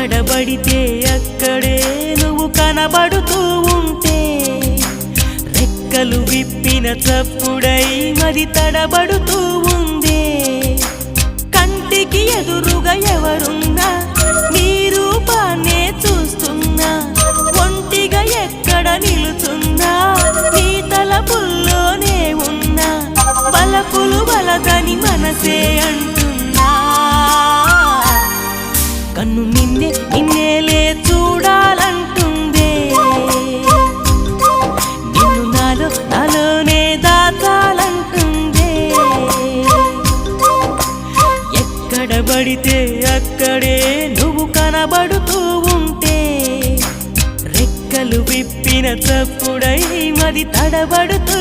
ఎక్కడబడితే అక్కడే నువ్వు కనబడుతూ ఉంటే రెక్కలు విప్పిన చప్పుడై మది తడబడుతూ ఉందే కంటికి ఎదురుగా ఎవరున్నా నీ రూపాన్నే చూస్తున్నా ఒంటిగా ఎక్కడ నిలుచున్నా నీ తలపుల్లోనే ఉన్నా బలపులు బలదని మనసే అంటున్నా కన్ను నిన్నేలే చూడాలంటుందే నిన్ను నాలోనే దాచాలంటుందే ఎక్కడబడితే అక్కడే నువ్వు కనబడుతూ ఉంటే రెక్కలు విప్పిన చప్పుడై మది తడబడుతూ